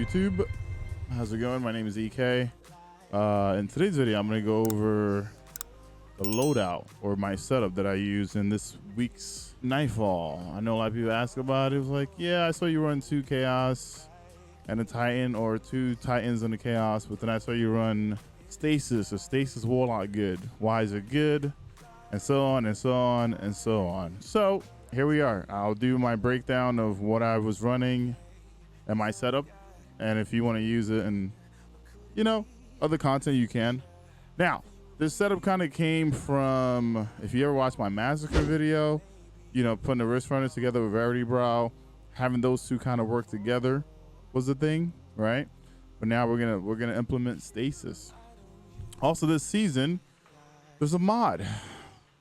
YouTube? How's it going? My name is EK. In today's video, I'm going to go over the loadout or my setup that I use in this week's Nightfall. I know a lot of people ask about it. It was like, yeah, I saw you run 2 Chaos and a Titan, or 2 Titans and a Chaos, but then I saw you run Stasis, a Stasis Warlock good. Why is it good? And so on and so on and so on. So here we are. I'll do my breakdown of what I was running and my setup, and if you want to use it and, you know, other content, you can. Now, this setup kind of came from, if you ever watched my Massacre video, you know, putting the Riskrunner together with Veritys Brow, having those two kind of work together was the thing, right? But now we're gonna implement Stasis. Also this season, there's a mod,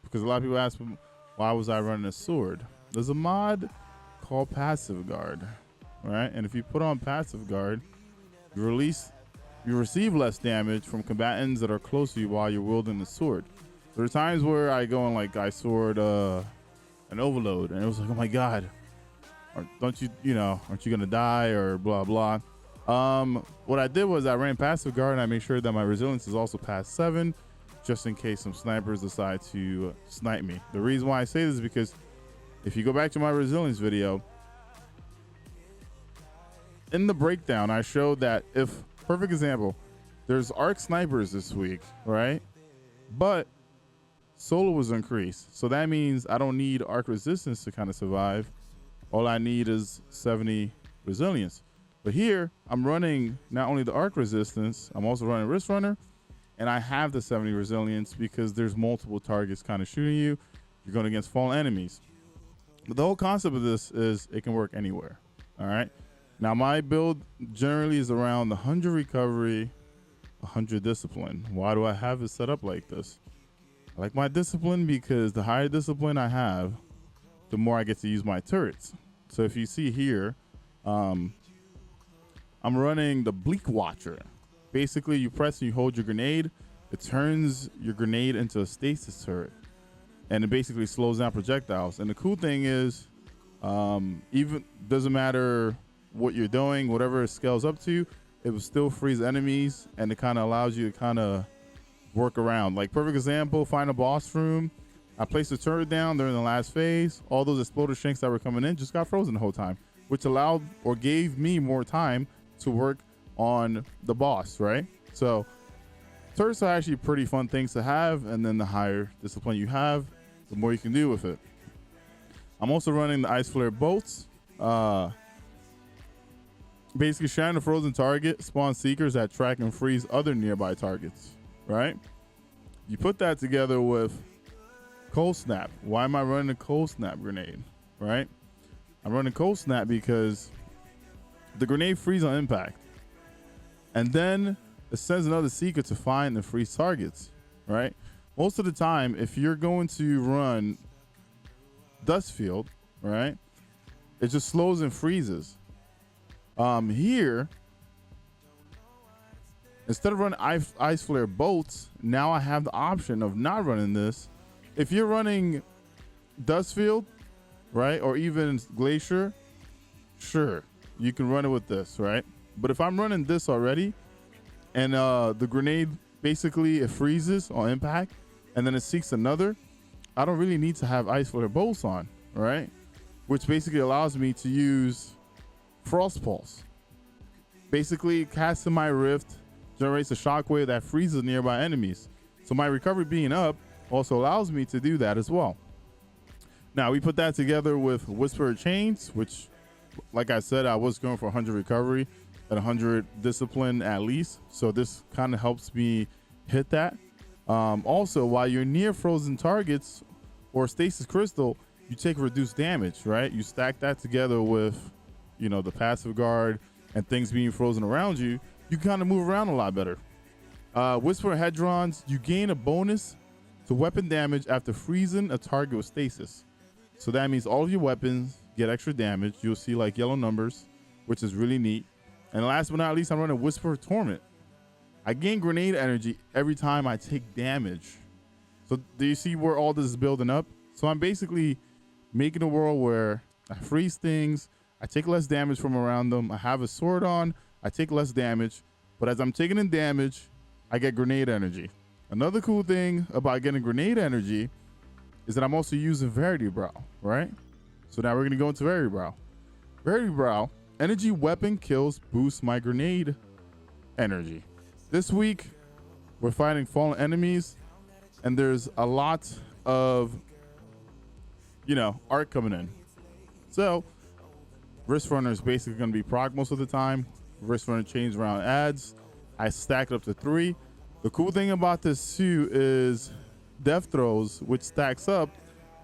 because a lot of people ask me, why was I running a sword? There's a mod called Passive Guard, right? And if you put on Passive Guard, you receive less damage from combatants that are close to you while you're wielding the sword. There are times where I go and like I sword an overload, and it was like, oh my god, aren't you gonna die or blah blah. What I did was I ran Passive Guard and I made sure that my resilience is also past 7, just in case some snipers decide to snipe me. The reason why I say this is because if you go back to my resilience video, in the breakdown I showed that, if perfect example, there's arc snipers this week, right? But solo was increased, so that means I don't need arc resistance to kind of survive. All I need is 70 resilience. But here I'm running not only the arc resistance, I'm also running Riskrunner, and I have the 70 resilience because there's multiple targets kind of shooting you. You're going against fallen enemies. But the whole concept of this is it can work anywhere. All right. Now my build generally is around 100 recovery, 100 discipline. Why do I have it set up like this? I like my discipline because the higher discipline I have, the more I get to use my turrets. So if you see here, I'm running the Bleak Watcher. Basically, you press and you hold your grenade. It turns your grenade into a stasis turret, and it basically slows down projectiles. And the cool thing is, even doesn't matter what you're doing, whatever it scales up to, it will still freeze enemies, and it kind of allows you to kind of work around. Like perfect example, find a boss room. I placed the turret down during the last phase. All those exploded shanks that were coming in just got frozen the whole time, which allowed or gave me more time to work on the boss, right? So turrets are actually pretty fun things to have, and then the higher discipline you have, the more you can do with it. I'm also running the ice flare bolts. Basically shine a frozen target, spawn seekers that track and freeze other nearby targets, right? You put that together with cold snap. Why am I running a cold snap grenade, right? I'm running cold snap because the grenade freezes on impact, and then it sends another seeker to find and freeze targets, right? Most of the time, if you're going to run Dustfield, right, it just slows and freezes. Here, instead of running ice flare bolts, now I have the option of not running this. If you're running Dustfield, right, or even Glacier, sure, you can run it with this, right? But if I'm running this already, and the grenade basically it freezes on impact, and then it seeks another, I don't really need to have ice flare bolts on, right? Which basically allows me to use Frost Pulse. Basically, casting my Rift generates a shockwave that freezes nearby enemies. So my recovery being up also allows me to do that as well. Now we put that together with Whisperer Chains, which, like I said, I was going for 100 recovery and 100 discipline at least. So this kind of helps me hit that. Also, while you're near frozen targets or stasis crystal, you take reduced damage, right? You stack that together with, you know, the Passive Guard and things being frozen around you, you kind of move around a lot better. Whisper Hedrons, you gain a bonus to weapon damage after freezing a target with stasis. So that means all of your weapons get extra damage. You'll see like yellow numbers, which is really neat. And last but not least, I'm running Whisper Torment. I gain grenade energy every time I take damage. So do you see where all this is building up? So I'm basically making a world where I freeze things, I take less damage from around them, I have a sword on, I take less damage, but as I'm taking in damage, I get grenade energy. Another cool thing about getting grenade energy is that I'm also using Veritys Brow, right? So now we're gonna go into Veritys Brow. Veritys Brow, energy weapon kills boosts my grenade energy. This week, we're fighting fallen enemies, and there's a lot of, art coming in. So, Riskrunner is basically gonna be proc most of the time. Riskrunner chains around adds. I stack it up to 3. The cool thing about this too is death throws, which stacks up,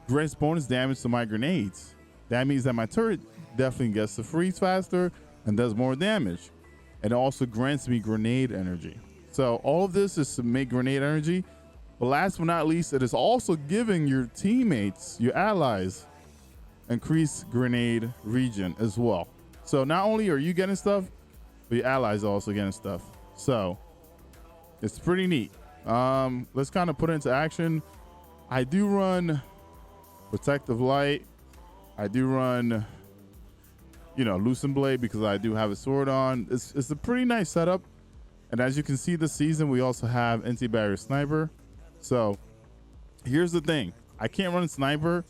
grants bonus damage to my grenades. That means that my turret definitely gets to freeze faster and does more damage. And it also grants me grenade energy. So all of this is to make grenade energy. But last but not least, it is also giving your teammates, your allies, increased grenade region as well. So not only are you getting stuff, but your allies are also getting stuff. So it's pretty neat. Let's kind of put it into action. I do run Protective Light. I do run, Loosen Blade because I do have a sword on. It's a pretty nice setup. And as you can see this season, we also have anti-barrier sniper. So here's the thing. I can't run sniper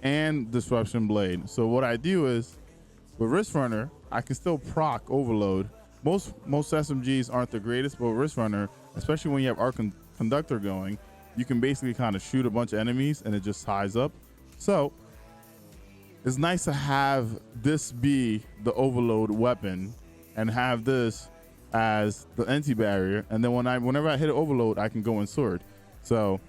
and disruption blade. So what I do is with Riskrunner, I can still proc overload. Most SMGs aren't the greatest, but with Riskrunner, especially when you have Arc Conductor going, you can basically kind of shoot a bunch of enemies and it just ties up. So it's nice to have this be the overload weapon and have this as the anti-barrier. And then whenever I hit an overload, I can go in sword. So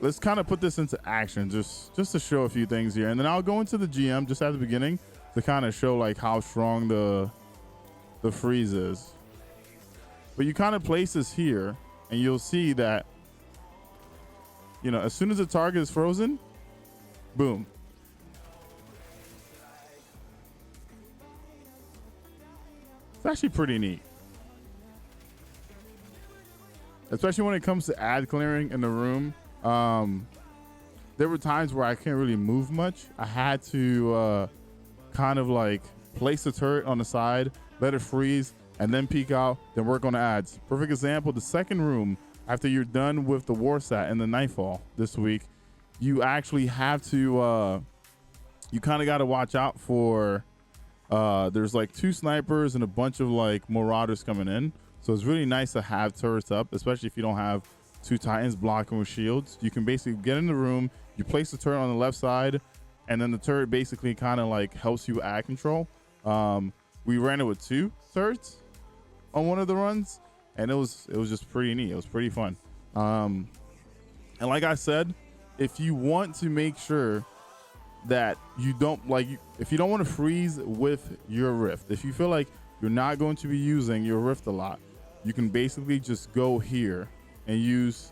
let's kind of put this into action just to show a few things here. And then I'll go into the GM just at the beginning to kind of show like how strong the freeze is. But you kind of place this here and you'll see that, as soon as the target is frozen, boom. It's actually pretty neat. Especially when it comes to ad clearing in the room. There were times where I can't really move much. I had to kind of like place the turret on the side, let it freeze, and then peek out, then work on the ads. Perfect example, the second room, after you're done with the war stat and the nightfall this week, you actually have to, you kind of got to watch out for, there's like 2 snipers and a bunch of like marauders coming in. So it's really nice to have turrets up, especially if you don't have 2 titans blocking with shields. You can basically get in the room, you place the turret on the left side, and then the turret basically kind of like helps you ad control. We ran it with 2 turrets on one of the runs, and it was just pretty neat. It was pretty fun. And like I said, if you want to make sure that you don't if you don't want to freeze with your rift, if you feel like you're not going to be using your rift a lot, you can basically just go here and use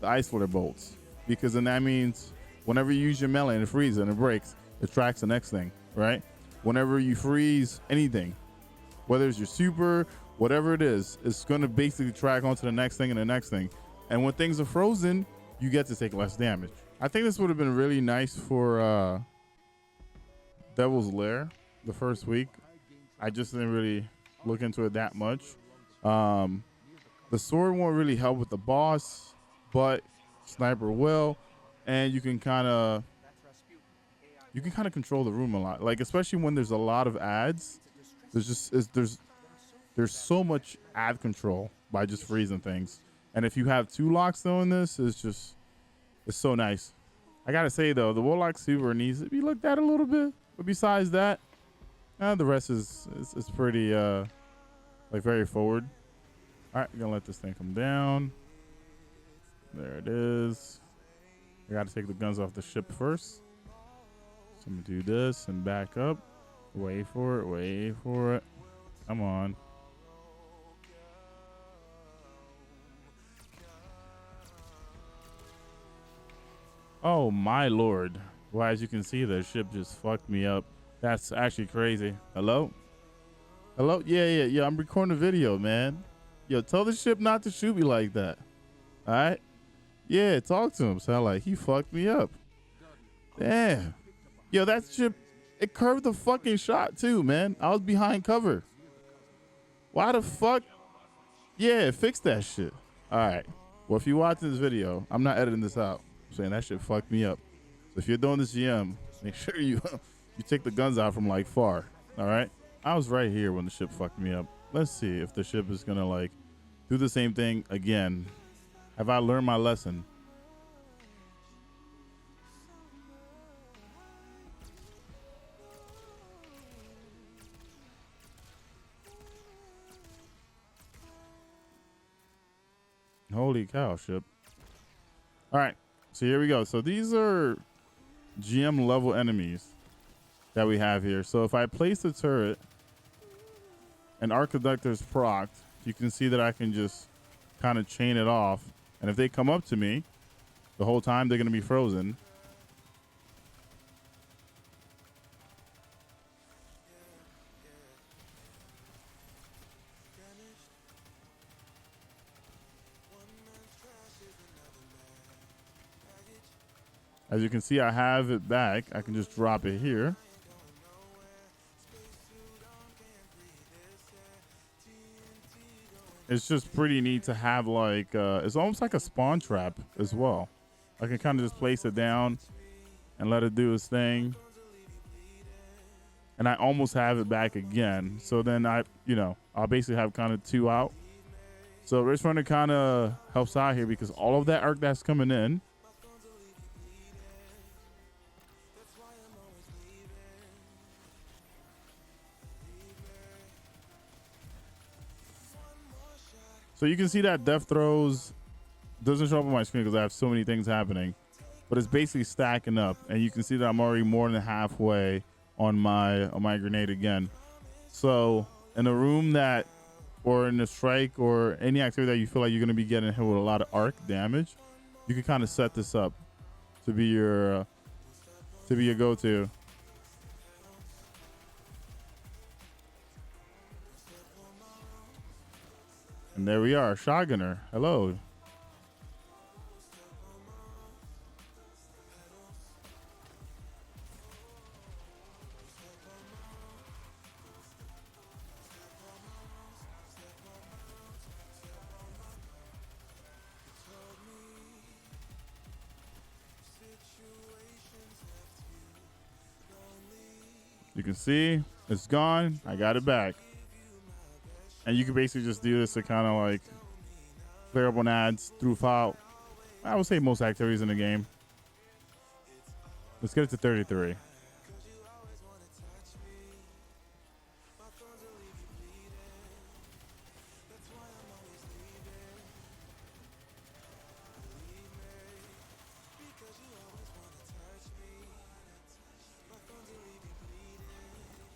the ice flitter bolts, because then that means whenever you use your melee and it freezes and it breaks, it tracks the next thing, right? Whenever you freeze anything, whether it's your super, whatever it is, it's going to basically track onto the next thing and the next thing. And when things are frozen, you get to take less damage. I think this would have been really nice for Devil's Lair the first week. I just didn't really look into it that much. The sword won't really help with the boss, but sniper will, and you can kind of control the room a lot. Like especially when there's a lot of ads, there's so much ad control by just freezing things. And if you have 2 locks though in this, it's so nice. I gotta say though, the Warlock Super needs to be looked at a little bit, but besides that, the rest is pretty like very forward. All right, gonna let this thing come down. There it is. I gotta take the guns off the ship first. So I'm gonna do this and back up. Wait for it, wait for it. Come on. Oh my lord. Well, as you can see, the ship just fucked me up. That's actually crazy. Hello? Hello? Yeah. I'm recording a video, man. Yo, tell the ship not to shoot me like that. All right? Yeah, talk to him. Sound like he fucked me up. Damn. Yo, that ship, it curved the fucking shot too, man. I was behind cover. Why the fuck? Yeah, fix that shit. All right. Well, if you watch this video, I'm not editing this out. I'm saying that shit fucked me up. So if you're doing this GM, make sure you you take the guns out from like far. All right. I was right here when the ship fucked me up. Let's see if the ship is gonna like do the same thing again. Have I learned my lesson? Holy cow, ship. All right, so here we go. So these are GM level enemies that we have here. So if I place the turret and Arc Conductor's procced, you can see that I can just kind of chain it off. And if they come up to me, the whole time they're going to be frozen. As you can see, I have it back. I can just drop it here. It's just pretty neat to have like, it's almost like a spawn trap as well. I can kind of just place it down and let it do its thing. And I almost have it back again. So then I'll basically have kind of two out. So Riskrunner kind of helps out here because all of that arc that's coming in, so you can see that death throws doesn't show up on my screen because I have so many things happening, but it's basically stacking up, and you can see that I'm already more than halfway on my grenade again. So in a room that, or in a strike or any activity that you feel like you're going to be getting hit with a lot of arc damage, you can kind of set this up to be your go-to. And there we are, Shotgunner. Hello. You can see it's gone. I got it back. And you can basically just do this to kind of like clear up on ads throughout, I would say, most activities in the game. Let's get it to 33.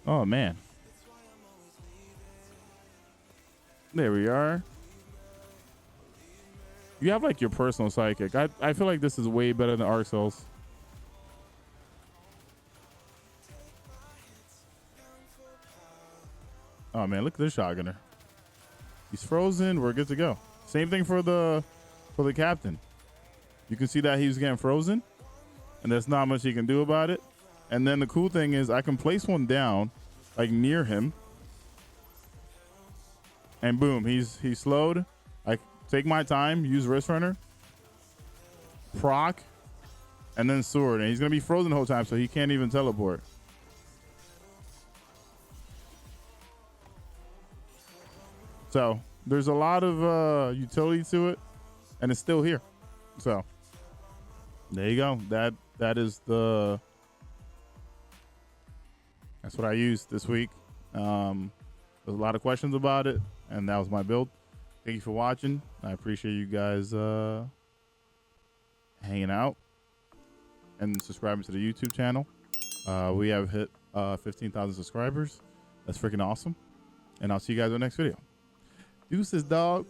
Oh, man. There we are. You have like your personal psychic. I feel like this is way better than Arc Souls. Oh man, look at this Shotgunner. He's frozen. We're good to go. Same thing for the captain. You can see that he's getting frozen, and there's not much he can do about it. And then the cool thing is I can place one down like near him. And boom, he's slowed. I take my time, use Riskrunner, proc, and then sword. And he's going to be frozen the whole time, so he can't even teleport. So there's a lot of utility to it, and it's still here. So there you go. That's what I used this week. There's a lot of questions about it, and that was my build. Thank you for watching. I appreciate you guys hanging out and subscribing to the YouTube channel. We have hit 15,000 subscribers. That's freaking awesome. And I'll see you guys in the next video. Deuces, dog.